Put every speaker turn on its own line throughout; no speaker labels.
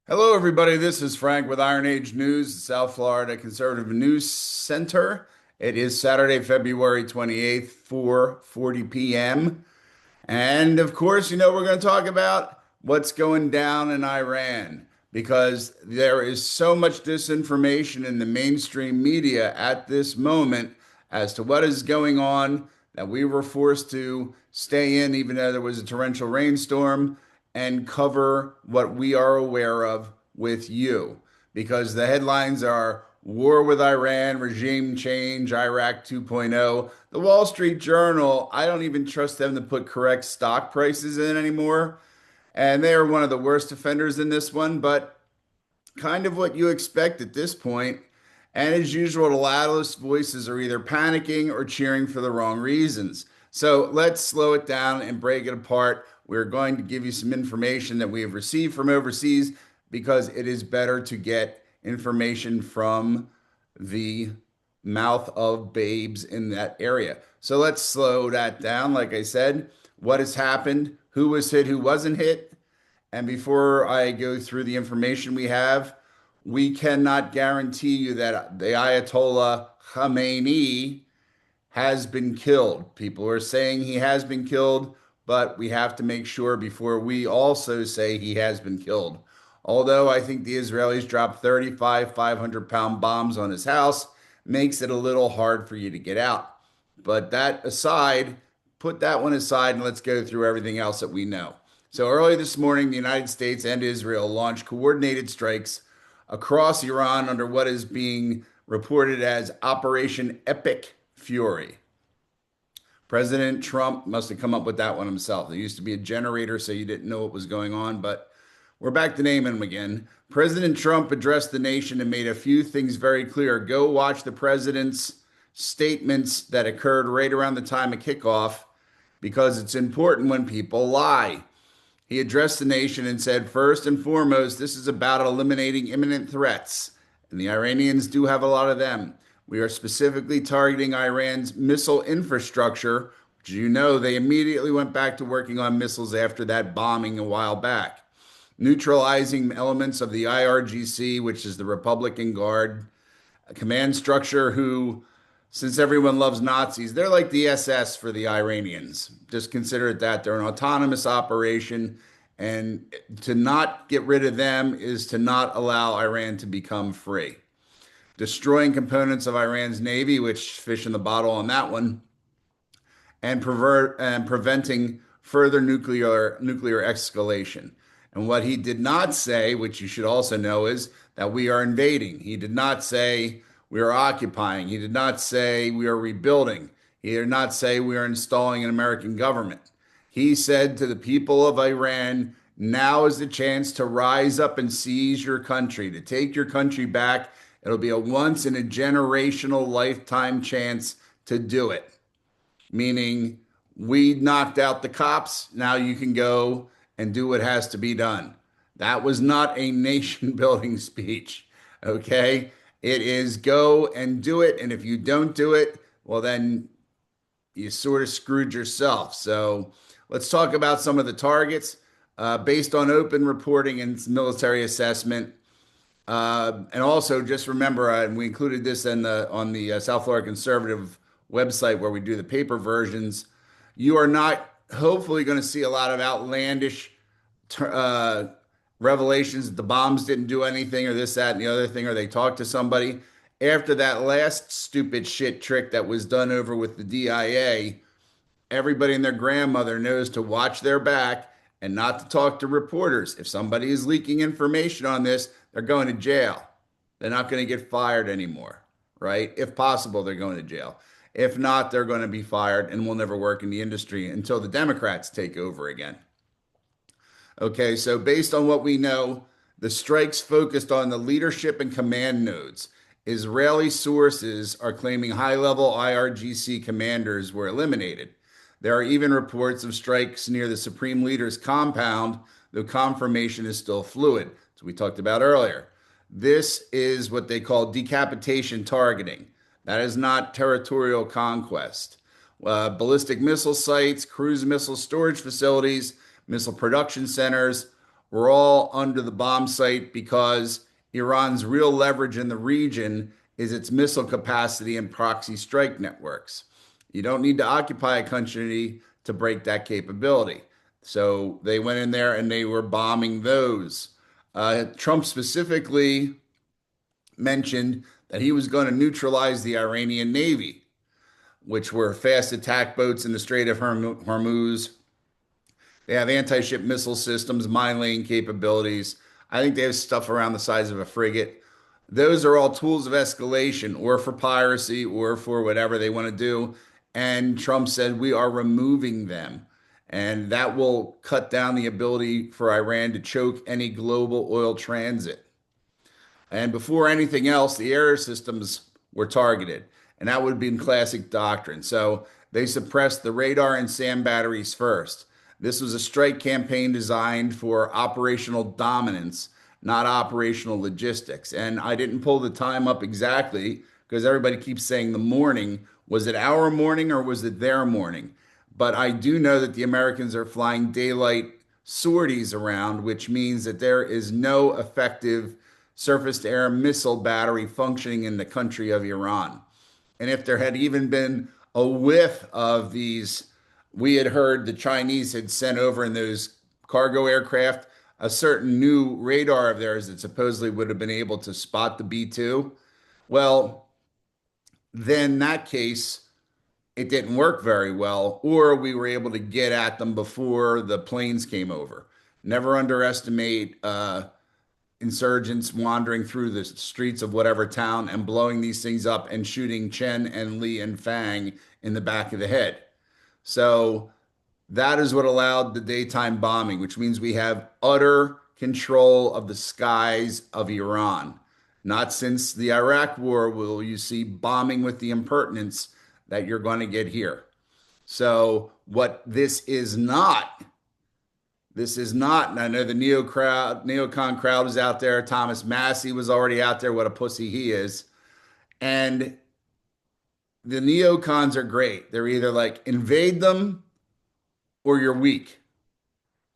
Hello, everybody. This is Frank with Iron Age News, the South Florida Conservative News Center. It is Saturday, February 28th, 4:40 p.m. And of course, we're going to talk about what's going down in Iran because there is so much disinformation in the mainstream media at this moment as to what is going on that we were forced to stay in, even though there was a torrential rainstorm, and cover what we are aware of with you. Because the headlines are War with Iran, regime change, Iraq 2.0. The Wall Street Journal, I don't even trust them to put correct stock prices in anymore. And they are one of the worst offenders in this one, but kind of what you expect at this point. And as usual, the loudest voices are either panicking or cheering for the wrong reasons. So let's slow it down and break it apart. We're going to give you some information that we have received from overseas because it is better to get information from the mouth of babes in that area. So let's slow that down. Like I said, what has happened, who was hit, who wasn't hit. And before I go through the information we have, we cannot guarantee you that the Ayatollah Khamenei has been killed. People are saying he has been killed, but we have to make sure before we also say he has been killed. Although I think the Israelis dropped 35 500-pound bombs on his house, makes it a little hard for you to get out. But that aside, put that one aside and let's go through everything else that we know. So early this morning, the United States and Israel launched coordinated strikes across Iran under what is being reported as Operation Epic Fury. President Trump must have come up with that one himself. There used to be a generator, so you didn't know what was going on, but we're back to naming him again. President Trump addressed the nation and made a few things very clear. Go watch the president's statements that occurred right around the time of kickoff because it's important when people lie. He addressed the nation and said, first and foremost, this is about eliminating imminent threats. And the Iranians do have a lot of them. We are specifically targeting Iran's missile infrastructure, which they immediately went back to working on missiles after that bombing a while back. Neutralizing elements of the IRGC, which is the Republican Guard, a command structure who, since everyone loves Nazis, they're like the SS for the Iranians. Just consider it that. They're an autonomous operation. And to not get rid of them is to not allow Iran to become free. Destroying components of Iran's navy, which fish in the bottle on that one, and preventing further nuclear escalation. And what he did not say, which you should also know, is that we are invading. He did not say we are occupying. He did not say we are rebuilding. He did not say we are installing an American government. He said to the people of Iran, now is the chance to rise up and seize your country, to take your country back. It'll be a once in a generational lifetime chance to do it. Meaning, we knocked out the cops. Now you can go and do what has to be done. That was not a nation building speech. Okay. It is go and do it. And if you don't do it, well, then you sort of screwed yourself. So let's talk about some of the targets based on open reporting and military assessment. And also just remember, and we included this on the South Florida Conservative website where we do the paper versions. You are not hopefully going to see a lot of outlandish revelations that the bombs didn't do anything or this, that, and the other thing, or they talked to somebody. After that last stupid shit trick that was done over with the DIA, everybody and their grandmother knows to watch their back and not to talk to reporters. If somebody is leaking information on this, they're going to jail. They're not going to get fired anymore, right? If possible, they're going to jail. If not, they're going to be fired and will never work in the industry until the Democrats take over again. Okay, so based on what we know, the strikes focused on the leadership and command nodes. Israeli sources are claiming high-level IRGC commanders were eliminated. There are even reports of strikes near the Supreme Leader's compound, though confirmation is still fluid, as we talked about earlier. This is what they call decapitation targeting. That is not territorial conquest. Ballistic missile sites, cruise missile storage facilities, missile production centers, we're all under the bomb sight because Iran's real leverage in the region is its missile capacity and proxy strike networks. You don't need to occupy a country to break that capability. So they went in there and they were bombing those. Trump specifically mentioned that he was going to neutralize the Iranian Navy, which were fast attack boats in the Strait of Hormuz. They have anti-ship missile systems, mine laying capabilities. I think they have stuff around the size of a frigate. Those are all tools of escalation or for piracy or for whatever they want to do. And Trump said, we are removing them. And that will cut down the ability for Iran to choke any global oil transit. And before anything else, the air systems were targeted. And that would have been classic doctrine. So they suppressed the radar and SAM batteries first. This was a strike campaign designed for operational dominance, not operational logistics. And I didn't pull the time up exactly because everybody keeps saying the morning. Was it our morning or was it their morning? But I do know that the Americans are flying daylight sorties around, which means that there is no effective surface to air missile battery functioning in the country of Iran. And if there had even been a whiff of these, we had heard the Chinese had sent over in those cargo aircraft a certain new radar of theirs that supposedly would have been able to spot the B 2. Well, then in that case, it didn't work very well, or we were able to get at them before the planes came over. Never underestimate insurgents wandering through the streets of whatever town and blowing these things up and shooting Chen and Li and Fang in the back of the head. So that is what allowed the daytime bombing, which means we have utter control of the skies of Iran. Not since the Iraq War will you see bombing with the impertinence that you're going to get here. So, what this is not, and I know the neocon crowd is out there. Thomas Massey was already out there. What a pussy he is. And the neocons are great. They're either like invade them or you're weak.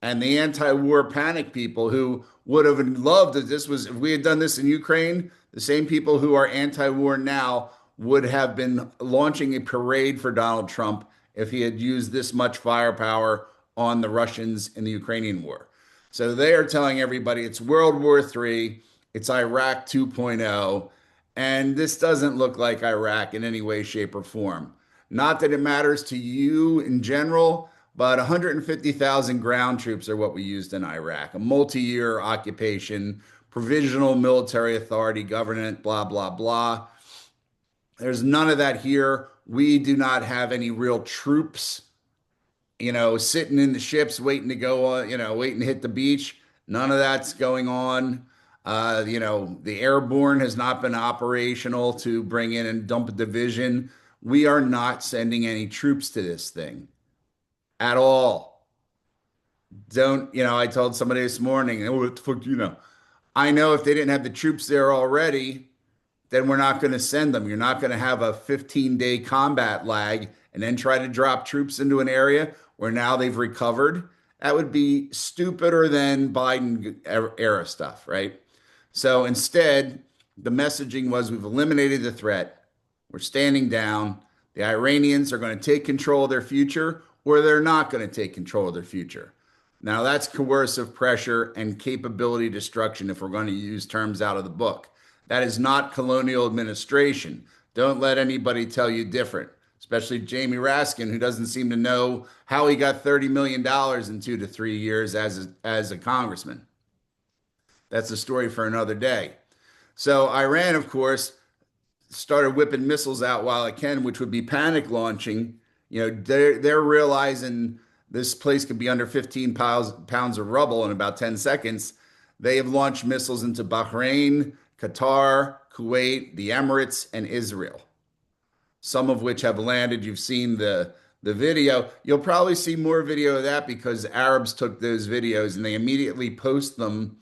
And the anti-war panic people who would have loved if we had done this in Ukraine, the same people who are anti-war now would have been launching a parade for Donald Trump if he had used this much firepower on the Russians in the Ukrainian war. So they are telling everybody it's World War III, it's Iraq 2.0, and this doesn't look like Iraq in any way, shape, or form. Not that it matters to you in general, but 150,000 ground troops are what we used in Iraq, a multi-year occupation, provisional military authority, government, blah, blah, blah. There's none of that here. We do not have any real troops, sitting in the ships waiting to go on, waiting to hit the beach. None of that's going on. The airborne has not been operational to bring in and dump a division. We are not sending any troops to this thing at all. I told somebody this morning, oh, what the fuck. I know if they didn't have the troops there already, then we're not going to send them. You're not going to have a 15-day combat lag and then try to drop troops into an area where now they've recovered. That would be stupider than Biden era stuff, right? So instead, the messaging was we've eliminated the threat. We're standing down. The Iranians are going to take control of their future or they're not going to take control of their future. Now, that's coercive pressure and capability destruction if we're going to use terms out of the book. That is not colonial administration. Don't let anybody tell you different, especially Jamie Raskin, who doesn't seem to know how he got $30 million in 2 to 3 years as a congressman. That's a story for another day. So Iran, of course, started whipping missiles out while it can, which would be panic launching. They're realizing this place could be under 15 pounds of rubble in about 10 seconds. They have launched missiles into Bahrain, Qatar, Kuwait, the Emirates, and Israel, some of which have landed. You've seen the video. You'll probably see more video of that because Arabs took those videos and they immediately post them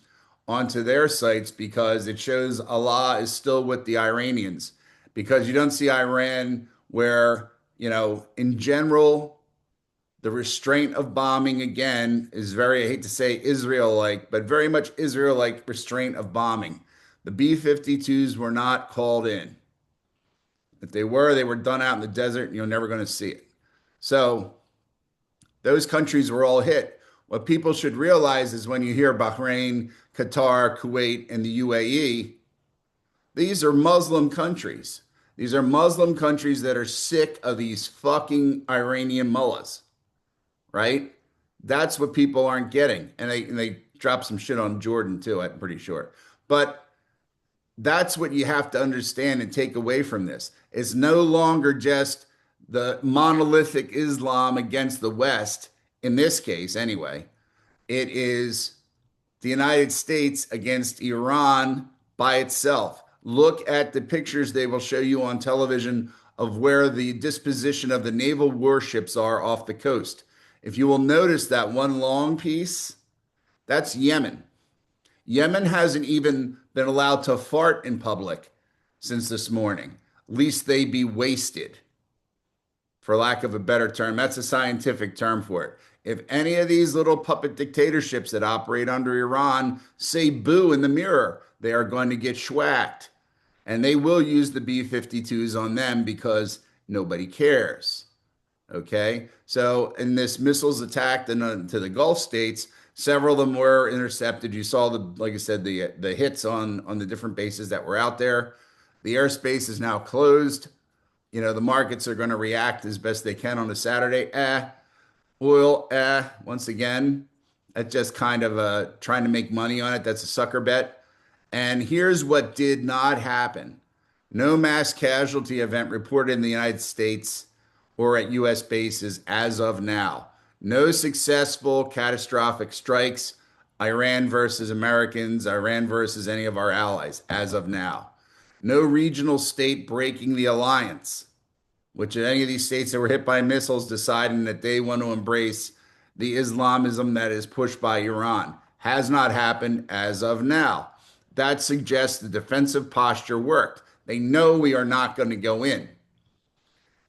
onto their sites because it shows Allah is still with the Iranians. Because you don't see Iran where, in general, The restraint of bombing, again, is very, I hate to say Israel-like, but very much Israel-like restraint of bombing. The B-52s were not called in. If they were done out in the desert, and you're never going to see it. So those countries were all hit. What people should realize is when you hear Bahrain, Qatar, Kuwait, and the UAE, these are Muslim countries. These are Muslim countries that are sick of these fucking Iranian mullahs, right? That's what people aren't getting. And they drop some shit on Jordan too, I'm pretty sure. But that's what you have to understand and take away from this. It's no longer just the monolithic Islam against the West, in this case, anyway. It is the United States against Iran by itself. Look at the pictures they will show you on television of where the disposition of the naval warships are off the coast. If you will notice that one long piece, that's Yemen. Yemen hasn't even been allowed to fart in public since this morning. Least they be wasted, for lack of a better term. That's a scientific term for it. If any of these little puppet dictatorships that operate under Iran say boo in the mirror, they are going to get schwacked. And they will use the B-52s on them because nobody cares. Okay? So in this missiles attack to the Gulf states, several of them were intercepted. You saw like I said, the hits on the different bases that were out there. The airspace is now closed. You know, the markets are going to react as best they can on a Saturday. Oil, once again, that's just kind of trying to make money on it. That's a sucker bet. And here's what did not happen. No mass casualty event reported in the United States or at U.S. bases as of now. No successful catastrophic strikes, Iran versus Americans, Iran versus any of our allies as of now. No regional state breaking the alliance, which any of these states that were hit by missiles deciding that they want to embrace the Islamism that is pushed by Iran. Has not happened as of now. That suggests the defensive posture worked. They know we are not going to go in.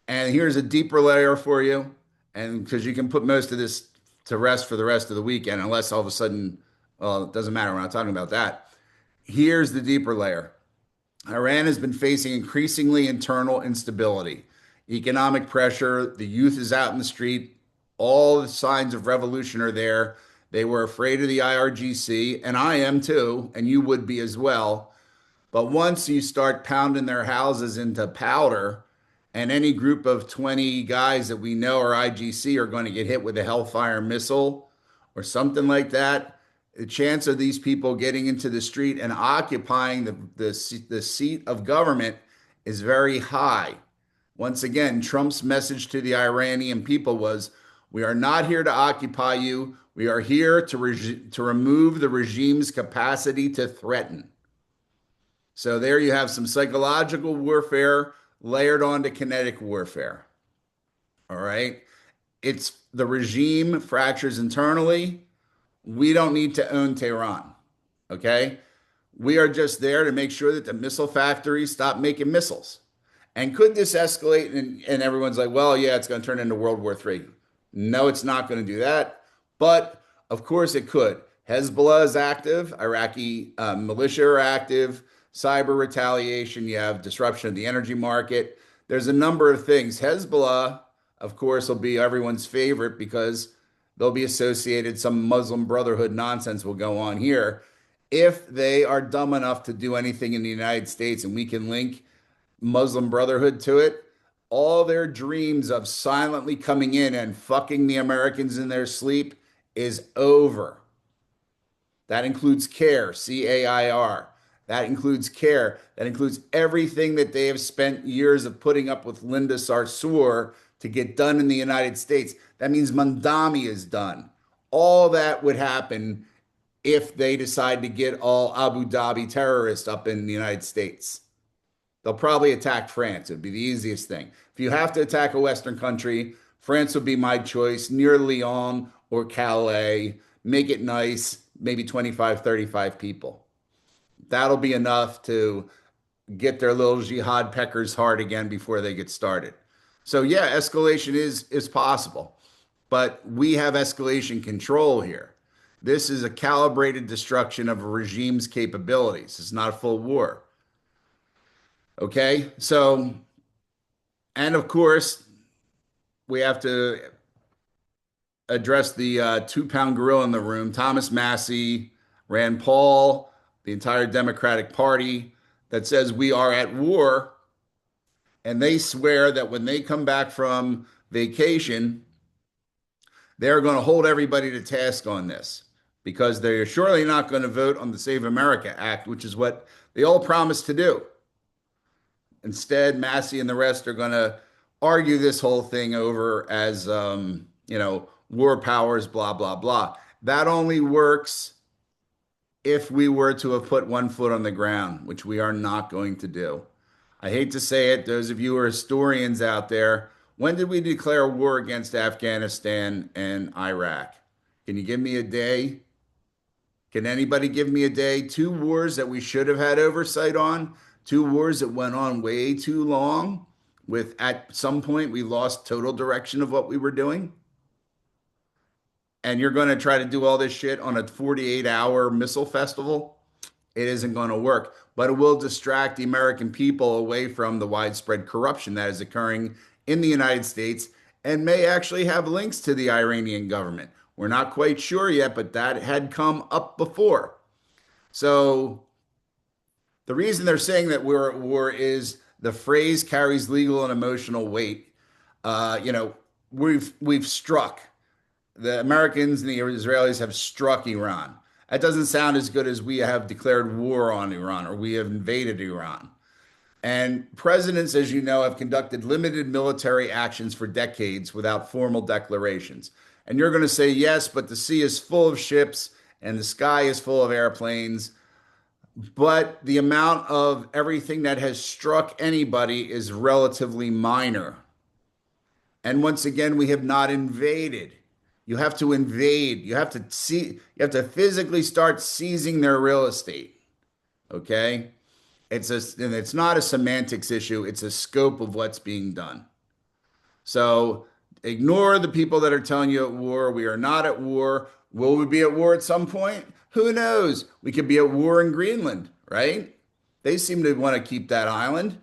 And here's a deeper layer for you. And because you can put most of this to rest for the rest of the weekend, unless all of a sudden, well, it doesn't matter. We're not talking about that. Here's the deeper layer. Iran has been facing increasingly internal instability, economic pressure. The youth is out in the street. All the signs of revolution are there. They were afraid of the IRGC, and I am too, and you would be as well. But once you start pounding their houses into powder, and any group of 20 guys that we know are IGC are going to get hit with a Hellfire missile or something like that, the chance of these people getting into the street and occupying the seat of government is very high. Once again, Trump's message to the Iranian people was, we are not here to occupy you. We are here to remove the regime's capacity to threaten. So there you have some psychological warfare layered onto kinetic warfare. All right. It's the regime fractures internally. We don't need to own Tehran. Okay. We are just there to make sure that the missile factories stop making missiles. And could this escalate? And everyone's like, well, yeah, it's going to turn into World War III. No, it's not going to do that. But of course it could. Hezbollah is active. Iraqi militia are active. Cyber retaliation. You have disruption of the energy market. There's a number of things. Hezbollah, of course, will be everyone's favorite because they'll be associated. Some Muslim Brotherhood nonsense will go on here. If they are dumb enough to do anything in the United States and we can link Muslim Brotherhood to it, all their dreams of silently coming in and fucking the Americans in their sleep is over. That includes CAIR, C-A-I-R. That includes CAIR. That includes everything that they have spent years of putting up with Linda Sarsour to get done in the United States. That means Mandami is done. All that would happen if they decide to get all Abu Dhabi terrorists up in the United States. They'll probably attack France. It would be the easiest thing. If you have to attack a Western country, France would be my choice, near Lyon or Calais. Make it nice, maybe 25, 35 people. That'll be enough to get their little jihad peckers hard again before they get started. So yeah, escalation is possible. but we have escalation control here. This is a calibrated destruction of a regime's capabilities. It's not a full war. Okay. So, and of course, we have to address the 2 pound gorilla in the room, Thomas Massey, Rand Paul, the entire Democratic Party that says we are at war. And they swear that when they come back from vacation, they're going to hold everybody to task on this because they're surely not going to vote on the Save America Act, which is what they all promised to do. Instead, Massey and the rest are going to argue this whole thing over as, war powers, blah, blah, blah. That only works if we were to have put one foot on the ground, which we are not going to do. I hate to say it, those of you who are historians out there, when did we declare war against Afghanistan and Iraq? Can you give me a day? Can anybody give me a day? Two wars that we should have had oversight on, two wars that went on way too long, with at some point we lost total direction of what we were doing. And you're going to try to do all this shit on a 48-hour missile festival? It isn't going to work, but it will distract the American people away from the widespread corruption that is occurring in the United States and may actually have links to the Iranian government. We're not quite sure yet, but that had come up before. So the reason they're saying that we're at war is the phrase carries legal and emotional weight. We've struck. The Americans and the Israelis have struck Iran. That doesn't sound as good as we have declared war on Iran or we have invaded Iran. And presidents, as you know, have conducted limited military actions for decades without formal declarations. And you're going to say, yes, but the sea is full of ships and the sky is full of airplanes. But the amount of everything that has struck anybody is relatively minor. And once again, we have not invaded. You have to invade. You have to see, you have to physically start seizing their real estate. Okay? And it's not a semantics issue, it's a scope of what's being done. So ignore the people that are telling you at war. We are not at war. Will we be at war at some point? Who knows? We could be at war in Greenland, right? They seem to want to keep that island.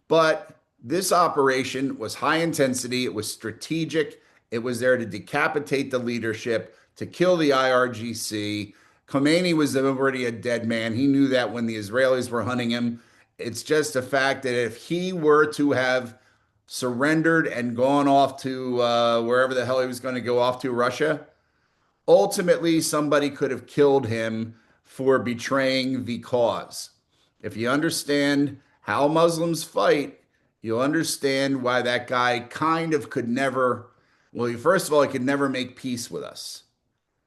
But this operation was high intensity, it was strategic, it was there to decapitate the leadership, to kill the IRGC. Khomeini was already a dead man. He knew that when the Israelis were hunting him. It's just a fact that if he were to have surrendered and gone off to wherever the hell he was going to go off to, Russia, ultimately somebody could have killed him for betraying the cause. If you understand how Muslims fight, you'll understand why that guy kind of could never, well, first of all, he could never make peace with us.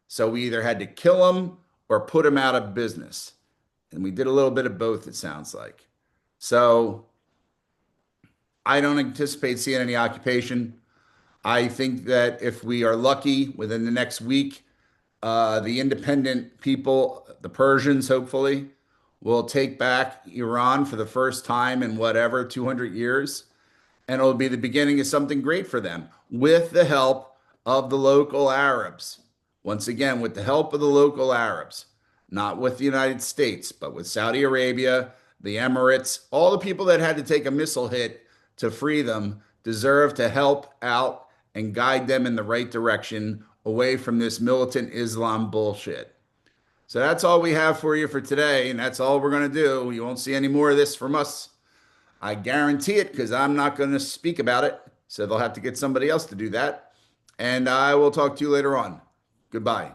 So we either had to kill him or put him out of business. And we did a little bit of both, it sounds like. So I don't anticipate seeing any occupation. I think that if we are lucky within the next week, the independent people, the Persians, hopefully, will take back Iran for the first time in whatever, 200 years. And it'll be the beginning of something great for them with the help of the local Arabs. Once again, with the help of the local Arabs, not with the United States, but with Saudi Arabia, the Emirates, all the people that had to take a missile hit to free them deserve to help out and guide them in the right direction away from this militant Islam bullshit. So that's all we have for you for today, and that's all we're going to do. You won't see any more of this from us. I guarantee it because I'm not going to speak about it. So they'll have to get somebody else to do that. And I will talk to you later on. Goodbye.